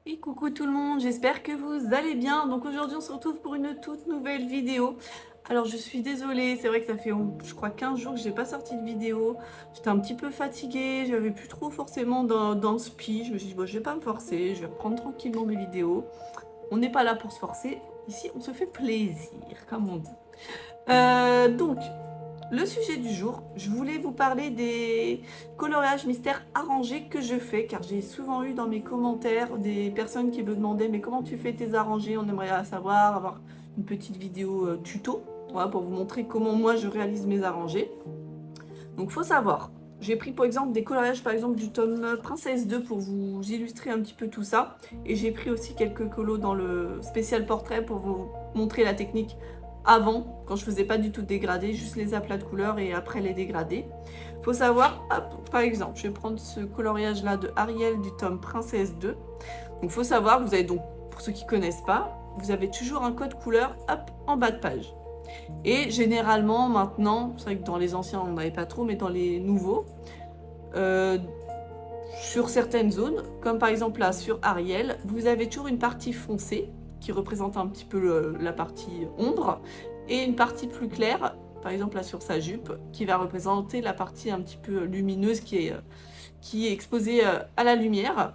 Et coucou tout le monde, j'espère que vous allez bien. Donc aujourd'hui on se retrouve pour une toute nouvelle vidéo. Alors je suis désolée, c'est vrai que ça fait je crois 15 jours que j'ai pas sorti de vidéo. J'étais un petit peu fatiguée, j'avais plus trop forcément d'inspi. Je me suis dit bon, je vais pas me forcer, je vais reprendre tranquillement mes vidéos. On n'est pas là pour se forcer, ici on se fait plaisir comme on dit. Donc le sujet du jour, je voulais vous parler des coloriages mystères arrangés que je fais, car j'ai souvent eu dans mes commentaires des personnes qui me demandaient mais comment tu fais tes arrangés, on aimerait savoir, avoir une petite vidéo tuto, voilà, pour vous montrer comment moi je réalise mes arrangés. Donc faut savoir, j'ai pris par exemple des coloriages par exemple du tome Princesse 2 pour vous illustrer un petit peu tout ça, et j'ai pris aussi quelques colos dans le spécial portrait pour vous montrer la technique avant, quand je faisais pas du tout de dégradé, juste les aplats de couleurs et après les dégradés. Faut savoir, hop, par exemple, je vais prendre ce coloriage là de Ariel du tome Princesse 2. Donc faut savoir, vous avez donc, pour ceux qui connaissent pas, vous avez toujours un code couleur, hop, en bas de page. Et généralement maintenant, c'est vrai que dans les anciens on n'avait pas trop, mais dans les nouveaux, sur certaines zones, comme par exemple là sur Ariel, vous avez toujours une partie foncée, qui représente un petit peu la partie ombre, et une partie plus claire, par exemple là sur sa jupe, qui va représenter la partie un petit peu lumineuse qui est exposée à la lumière.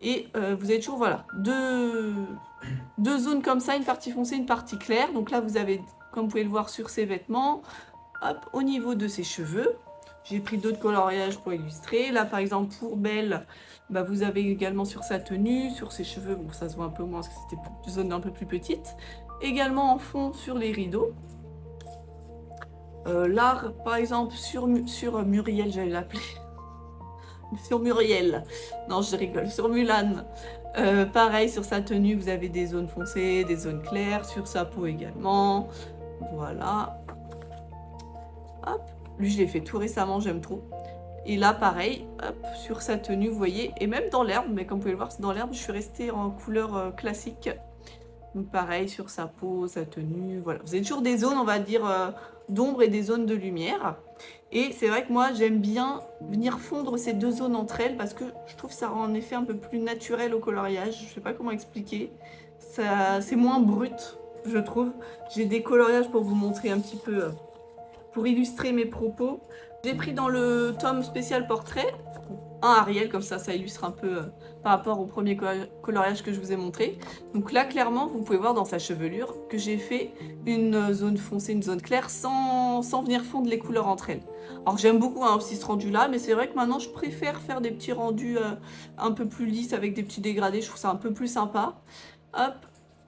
Et vous avez toujours voilà, deux zones comme ça, une partie foncée, une partie claire. Donc là vous avez, comme vous pouvez le voir sur ses vêtements, hop, au niveau de ses cheveux, j'ai pris d'autres coloriages pour illustrer. Là par exemple pour Belle, bah, vous avez également sur sa tenue, sur ses cheveux, bon ça se voit un peu moins parce que c'était une zone un peu plus petite. Également en fond sur les rideaux. Là par exemple sur Muriel, j'allais l'appeler. Sur Muriel, non je rigole, sur Mulan. Pareil sur sa tenue, vous avez des zones foncées, des zones claires, sur sa peau également. Voilà. Hop, lui je l'ai fait tout récemment, j'aime trop. Et là pareil, hop, sur sa tenue, vous voyez, et même dans l'herbe, mais comme vous pouvez le voir, dans l'herbe, je suis restée en couleur classique. Donc pareil, sur sa peau, sa tenue, voilà. Vous avez toujours des zones, on va dire, d'ombre et des zones de lumière. Et c'est vrai que moi, j'aime bien venir fondre ces deux zones entre elles parce que je trouve que ça rend un effet un peu plus naturel au coloriage. Je sais pas comment expliquer. C'est moins brut, je trouve. J'ai des coloriages pour vous montrer un petit peu, pour illustrer mes propos. J'ai pris dans le tome spécial portrait un Ariel, comme ça illustre un peu par rapport au premier coloriage que je vous ai montré. Donc là clairement vous pouvez voir dans sa chevelure que j'ai fait une zone foncée, une zone claire sans venir fondre les couleurs entre elles. Alors j'aime beaucoup aussi ce rendu là, mais c'est vrai que maintenant je préfère faire des petits rendus un peu plus lisses avec des petits dégradés, je trouve ça un peu plus sympa. Hop,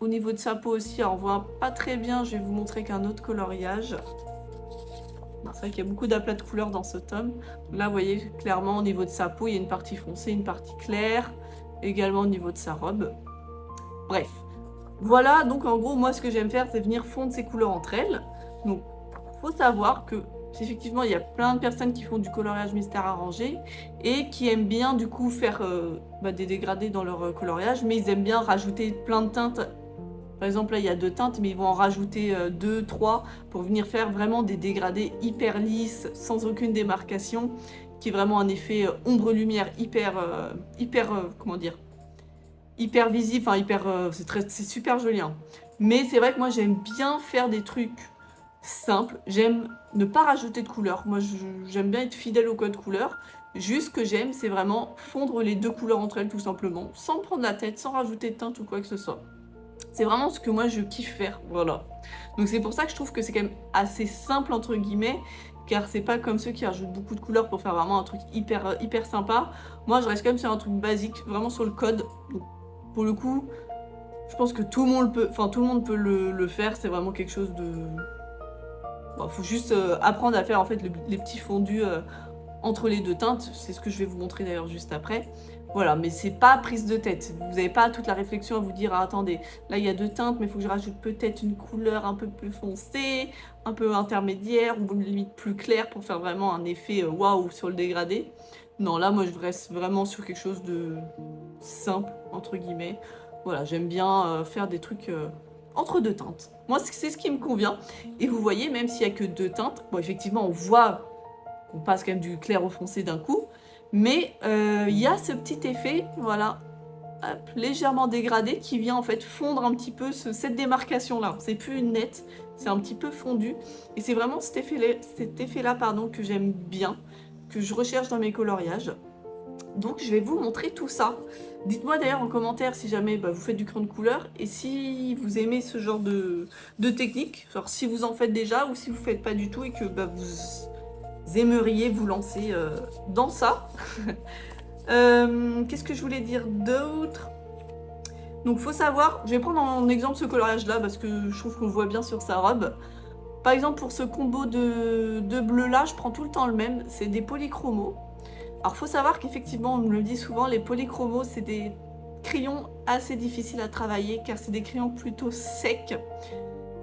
au niveau de sa peau aussi, alors on voit pas très bien, je vais vous montrer qu'un autre coloriage. C'est vrai qu'il y a beaucoup d'aplats de couleurs dans ce tome. Là, vous voyez clairement au niveau de sa peau, il y a une partie foncée, une partie claire. Également au niveau de sa robe. Bref. Voilà, donc en gros, moi, ce que j'aime faire, c'est venir fondre ces couleurs entre elles. Donc, il faut savoir que, effectivement, il y a plein de personnes qui font du coloriage mystère arrangé et qui aiment bien, du coup, faire des dégradés dans leur coloriage, mais ils aiment bien rajouter plein de teintes. Par exemple, là, il y a 2 teintes, mais ils vont en rajouter 2, 3 pour venir faire vraiment des dégradés hyper lisses, sans aucune démarcation, qui est vraiment un effet ombre-lumière comment dire, hyper visible, enfin c'est super joli. Hein. Mais c'est vrai que moi, j'aime bien faire des trucs simples. J'aime ne pas rajouter de couleurs. Moi, j'aime bien être fidèle au code couleur. Juste ce que j'aime, c'est vraiment fondre les deux couleurs entre elles, tout simplement, sans me prendre la tête, sans rajouter de teinte ou quoi que ce soit. C'est vraiment ce que moi je kiffe faire, voilà. Donc c'est pour ça que je trouve que c'est quand même assez simple entre guillemets, car c'est pas comme ceux qui rajoutent beaucoup de couleurs pour faire vraiment un truc hyper sympa. Moi je reste quand même sur un truc basique, vraiment sur le code. Donc, pour le coup, je pense que tout le monde peut le faire, c'est vraiment quelque chose de... Bon, faut juste apprendre à faire en fait les petits fondus entre les deux teintes, c'est ce que je vais vous montrer d'ailleurs juste après. Voilà, mais c'est pas prise de tête. Vous n'avez pas toute la réflexion à vous dire, ah, attendez, là il y a 2 teintes, mais il faut que je rajoute peut-être une couleur un peu plus foncée, un peu intermédiaire, ou limite plus claire pour faire vraiment un effet waouh sur le dégradé. Non, là moi je reste vraiment sur quelque chose de simple, entre guillemets. Voilà, j'aime bien faire des trucs entre 2 teintes. Moi c'est ce qui me convient. Et vous voyez, même s'il n'y a que 2 teintes, bon effectivement on voit qu'on passe quand même du clair au foncé d'un coup, mais il y a ce petit effet, voilà, hop, légèrement dégradé qui vient en fait fondre un petit peu cette démarcation-là. C'est plus une nette, c'est un petit peu fondu. Et c'est vraiment cet effet-là, pardon, que j'aime bien, que je recherche dans mes coloriages. Donc je vais vous montrer tout ça. Dites-moi d'ailleurs en commentaire si jamais vous faites du crayon de couleur et si vous aimez ce genre de technique, genre si vous en faites déjà ou si vous ne faites pas du tout et que vous aimeriez vous lancer dans ça. Qu'est-ce que je voulais dire d'autre? Donc faut savoir, je vais prendre en exemple ce coloriage là parce que je trouve qu'on le voit bien sur sa robe. Par exemple pour ce combo de bleu là, je prends tout le temps le même, c'est des polychromos. Alors faut savoir qu'effectivement, on me le dit souvent, les polychromos c'est des crayons assez difficiles à travailler car c'est des crayons plutôt secs.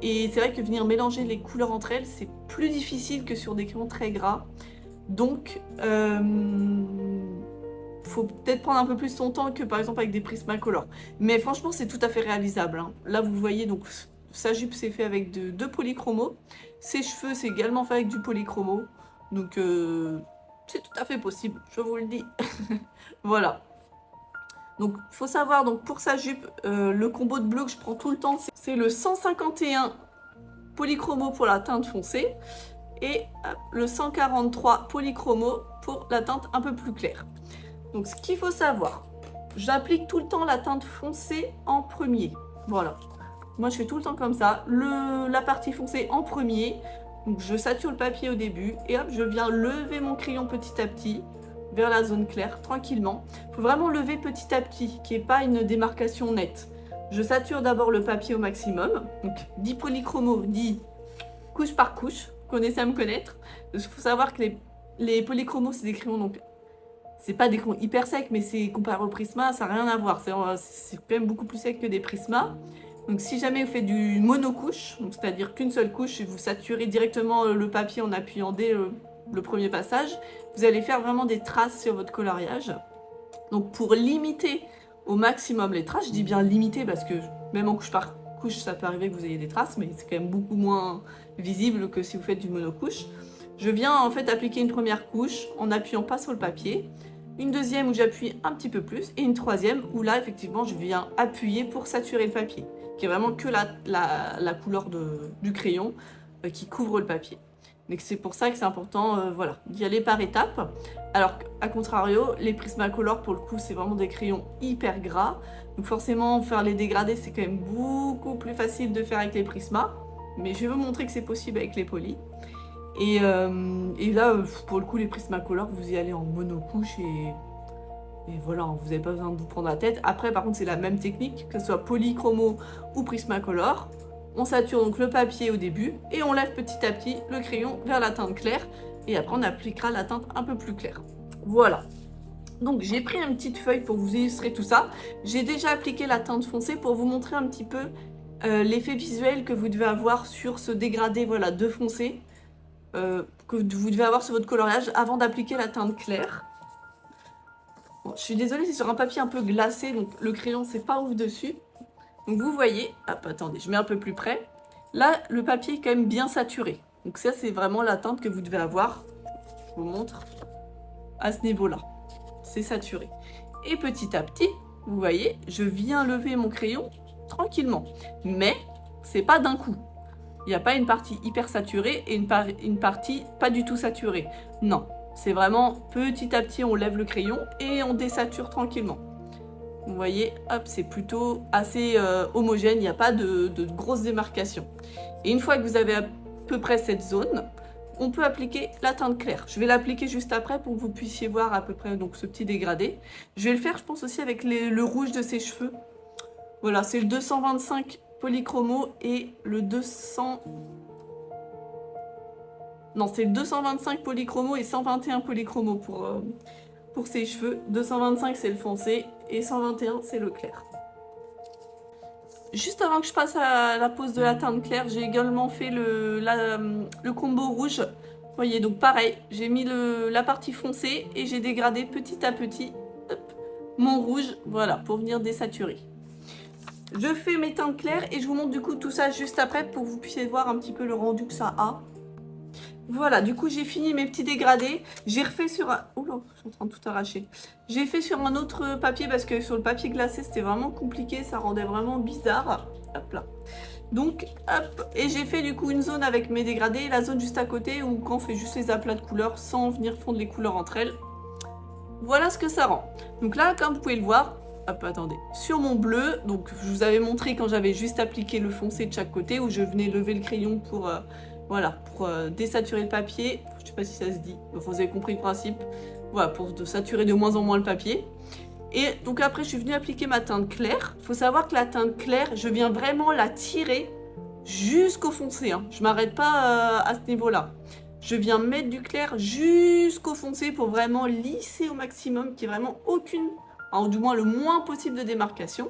Et c'est vrai que venir mélanger les couleurs entre elles, c'est plus difficile que sur des crayons très gras. Donc, faut peut-être prendre un peu plus son temps que par exemple avec des Prismacolor. Mais franchement, c'est tout à fait réalisable, hein. Là, vous voyez, donc sa jupe, c'est fait avec deux polychromos. Ses cheveux, c'est également fait avec du polychromo. Donc, c'est tout à fait possible, je vous le dis. Voilà. Donc, il faut savoir, donc, pour sa jupe, le combo de bleu que je prends tout le temps, c'est le 151 polychromo pour la teinte foncée et le 143 polychromo pour la teinte un peu plus claire. Donc, ce qu'il faut savoir, j'applique tout le temps la teinte foncée en premier. Voilà. Moi, je fais tout le temps comme ça. La partie foncée en premier. Donc, je sature le papier au début et hop, je viens lever mon crayon petit à petit vers la zone claire, tranquillement. Il faut vraiment lever petit à petit, qu'il n'y ait pas une démarcation nette. Je sature d'abord le papier au maximum. Donc, 10 polychromos, 10 couche par couche. Vous connaissez à me connaître. Il faut savoir que les polychromos, c'est des crayons, donc c'est pas des crayons hyper secs, mais c'est comparé au Prisma, ça n'a rien à voir. C'est quand même beaucoup plus sec que des Prisma. Donc si jamais vous faites du monocouche, c'est-à-dire qu'une seule couche et vous saturez directement le papier en appuyant dès le premier passage, vous allez faire vraiment des traces sur votre coloriage. Donc pour limiter au maximum les traces, je dis bien limiter parce que même en couche par couche, ça peut arriver que vous ayez des traces, mais c'est quand même beaucoup moins visible que si vous faites du monocouche. Je viens en fait appliquer une première couche en appuyant pas sur le papier, une deuxième où j'appuie un petit peu plus, et une troisième où là effectivement je viens appuyer pour saturer le papier, qui est vraiment que la couleur du crayon qui couvre le papier. Donc c'est pour ça que c'est important voilà, d'y aller par étapes. Alors à contrario, les Prismacolor pour le coup c'est vraiment des crayons hyper gras. Donc forcément faire les dégradés c'est quand même beaucoup plus facile de faire avec les Prisma. Mais je vais vous montrer que c'est possible avec les polis. Et là pour le coup les Prismacolor vous y allez en monocouche et voilà, vous n'avez pas besoin de vous prendre la tête. Après par contre c'est la même technique, que ce soit polychromo ou Prismacolor. On sature donc le papier au début et on lève petit à petit le crayon vers la teinte claire. Et après on appliquera la teinte un peu plus claire. Voilà. Donc j'ai pris une petite feuille pour vous illustrer tout ça. J'ai déjà appliqué la teinte foncée pour vous montrer un petit peu l'effet visuel que vous devez avoir sur ce dégradé voilà, de foncé. Que vous devez avoir sur votre coloriage avant d'appliquer la teinte claire. Bon, je suis désolée, c'est sur un papier un peu glacé, donc le crayon c'est pas ouf dessus. Donc vous voyez, hop, attendez, je mets un peu plus près. Là, le papier est quand même bien saturé. Donc ça, c'est vraiment la teinte que vous devez avoir. Je vous montre à ce niveau-là. C'est saturé. Et petit à petit, vous voyez, je viens lever mon crayon tranquillement. Mais c'est pas d'un coup. Il n'y a pas une partie hyper saturée et une partie pas du tout saturée. Non, c'est vraiment petit à petit, on lève le crayon et on désature tranquillement. Vous voyez, hop, c'est plutôt assez homogène, il n'y a pas de grosses démarcations. Et une fois que vous avez à peu près cette zone, on peut appliquer la teinte claire. Je vais l'appliquer juste après pour que vous puissiez voir à peu près donc, ce petit dégradé. Je vais le faire, je pense, aussi avec le rouge de ses cheveux. Voilà, c'est le 225 polychromo et le 200... Non, c'est le 225 polychromo et 121 polychromo pour ses cheveux. 225 c'est le foncé et 121 c'est le clair. Juste avant que je passe à la pose de la teinte claire, j'ai également fait le combo rouge. Vous voyez, donc pareil, j'ai mis la partie foncée et j'ai dégradé petit à petit hop, mon rouge, voilà, pour venir désaturer. Je fais mes teintes claires et je vous montre du coup tout ça juste après pour que vous puissiez voir un petit peu le rendu que ça a. Voilà, du coup, j'ai fini mes petits dégradés. J'ai refait sur... Oula, je suis en train de tout arracher. J'ai fait sur un autre papier parce que sur le papier glacé, c'était vraiment compliqué. Ça rendait vraiment bizarre. Hop là. Donc, hop. Et j'ai fait du coup une zone avec mes dégradés. La zone juste à côté où quand on fait juste les aplats de couleurs sans venir fondre les couleurs entre elles. Voilà ce que ça rend. Donc là, comme vous pouvez le voir... Hop, attendez. Sur mon bleu, donc je vous avais montré quand j'avais juste appliqué le foncé de chaque côté où je venais lever le crayon pour... Voilà, pour désaturer le papier. Je ne sais pas si ça se dit. Enfin, vous avez compris le principe. Voilà, pour saturer de moins en moins le papier. Et donc après, je suis venue appliquer ma teinte claire. Il faut savoir que la teinte claire, je viens vraiment la tirer jusqu'au foncé. Hein. Je ne m'arrête pas à ce niveau-là. Je viens mettre du clair jusqu'au foncé pour vraiment lisser au maximum, qu'il n'y ait vraiment aucune, ou du moins le moins possible de démarcation.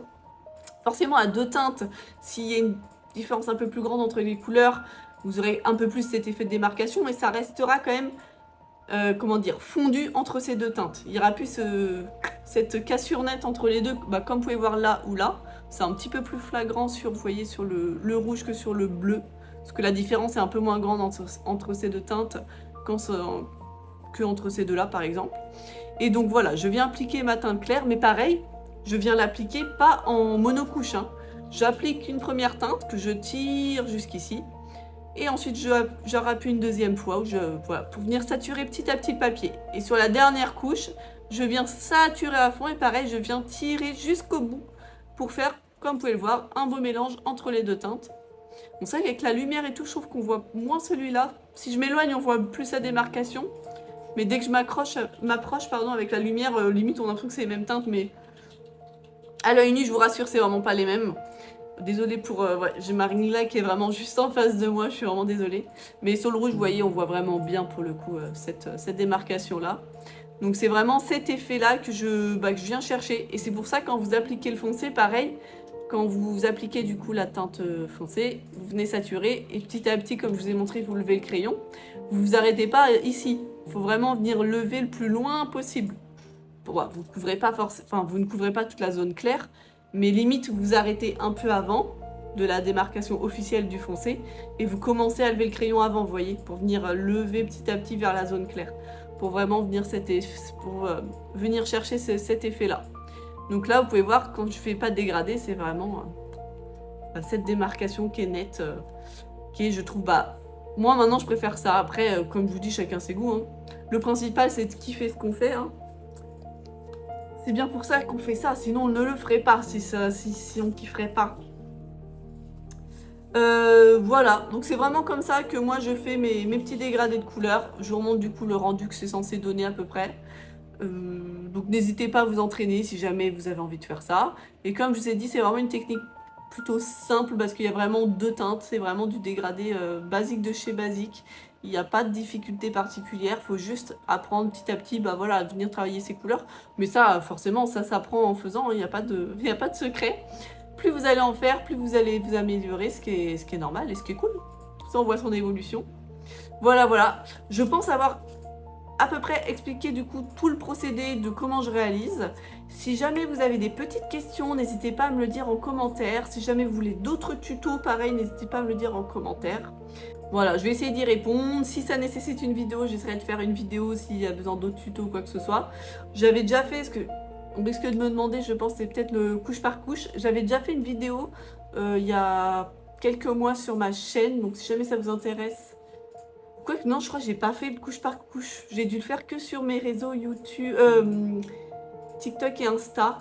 Forcément, à deux teintes, s'il y a une différence un peu plus grande entre les couleurs, vous aurez un peu plus cet effet de démarcation, mais ça restera quand même, comment dire, fondu entre ces deux teintes. Il n'y aura plus cette cassure nette entre les deux, comme vous pouvez voir là ou là. C'est un petit peu plus flagrant sur, vous voyez, sur le rouge que sur le bleu, parce que la différence est un peu moins grande entre ces deux teintes que entre ces deux-là, par exemple. Et donc voilà, je viens appliquer ma teinte claire, mais pareil, je viens l'appliquer pas en monocouche. Hein. J'applique une première teinte que je tire jusqu'ici. Et ensuite, je rappuie une deuxième fois voilà, pour venir saturer petit à petit le papier. Et sur la dernière couche, je viens saturer à fond et pareil, je viens tirer jusqu'au bout pour faire, comme vous pouvez le voir, un beau mélange entre les deux teintes. Bon, c'est vrai qu'avec la lumière et tout, je trouve qu'on voit moins celui-là. Si je m'éloigne, on voit plus sa démarcation. Mais dès que je m'approche avec la lumière, limite on a l'impression que c'est les mêmes teintes, mais à l'œil nu, je vous rassure, c'est vraiment pas les mêmes. Désolée pour... ouais, j'ai ma ring light qui est vraiment juste en face de moi, je suis vraiment désolée. Mais sur le rouge, vous voyez, on voit vraiment bien pour le coup cette démarcation-là. Donc c'est vraiment cet effet-là que je viens chercher. Et c'est pour ça quand vous appliquez le foncé, pareil, quand vous appliquez du coup la teinte foncée, vous venez saturer et petit à petit, comme je vous ai montré, vous levez le crayon. Vous vous arrêtez pas ici. Il faut vraiment venir lever le plus loin possible. Vous ne couvrez pas vous ne couvrez pas toute la zone claire, mais limite vous vous arrêtez un peu avant de la démarcation officielle du foncé et vous commencez à lever le crayon avant, vous voyez, pour venir lever petit à petit vers la zone claire, pour vraiment venir, venir chercher cet effet-là. Donc là, vous pouvez voir, quand je ne fais pas de dégradé, c'est vraiment cette démarcation qui est nette, qui est, je trouve, moi maintenant je préfère ça. Après, comme je vous dis, chacun ses goûts. Hein. Le principal, c'est de kiffer ce qu'on fait. Hein. C'est bien pour ça qu'on fait ça, sinon on ne le ferait pas, si on ne kifferait pas. Voilà, donc c'est vraiment comme ça que moi je fais mes petits dégradés de couleurs. Je vous remonte du coup le rendu que c'est censé donner à peu près. Donc n'hésitez pas à vous entraîner si jamais vous avez envie de faire ça. Et comme je vous ai dit, c'est vraiment une technique plutôt simple parce qu'il y a vraiment deux teintes. C'est vraiment du dégradé basique de chez basique. Il n'y a pas de difficulté particulière. Il faut juste apprendre petit à petit voilà, à venir travailler ses couleurs. Mais ça, forcément, ça s'apprend en faisant. Il n'y a pas de secret. Plus vous allez en faire, plus vous allez vous améliorer, ce qui est normal et ce qui est cool. Ça, on voit son évolution. Voilà, voilà. Je pense avoir à peu près expliqué du coup tout le procédé de comment je réalise. Si jamais vous avez des petites questions, n'hésitez pas à me le dire en commentaire. Si jamais vous voulez d'autres tutos, pareil, n'hésitez pas à me le dire en commentaire. Voilà, je vais essayer d'y répondre. Si ça nécessite une vidéo, j'essaierai de faire une vidéo s'il y a besoin d'autres tutos ou quoi que ce soit. J'avais déjà fait, on risque de me demander, je pense, c'est peut-être le couche par couche. J'avais déjà fait une vidéo il y a quelques mois sur ma chaîne, donc si jamais ça vous intéresse. Quoique, non, je crois que j'ai pas fait le couche par couche. J'ai dû le faire que sur mes réseaux YouTube, TikTok et Insta.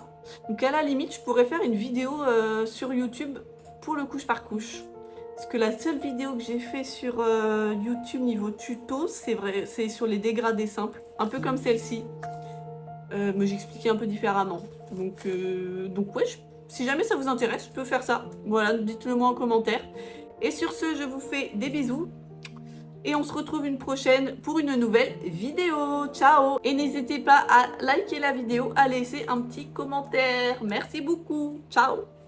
Donc à la limite, je pourrais faire une vidéo sur YouTube pour le couche par couche. Parce que la seule vidéo que j'ai fait sur YouTube niveau tuto, c'est sur les dégradés simples. Un peu comme celle-ci. Mais j'expliquais un peu différemment. Donc ouais, si jamais ça vous intéresse, je peux faire ça. Voilà, dites-le moi en commentaire. Et sur ce, je vous fais des bisous. Et on se retrouve une prochaine pour une nouvelle vidéo. Ciao! Et n'hésitez pas à liker la vidéo, à laisser un petit commentaire. Merci beaucoup. Ciao!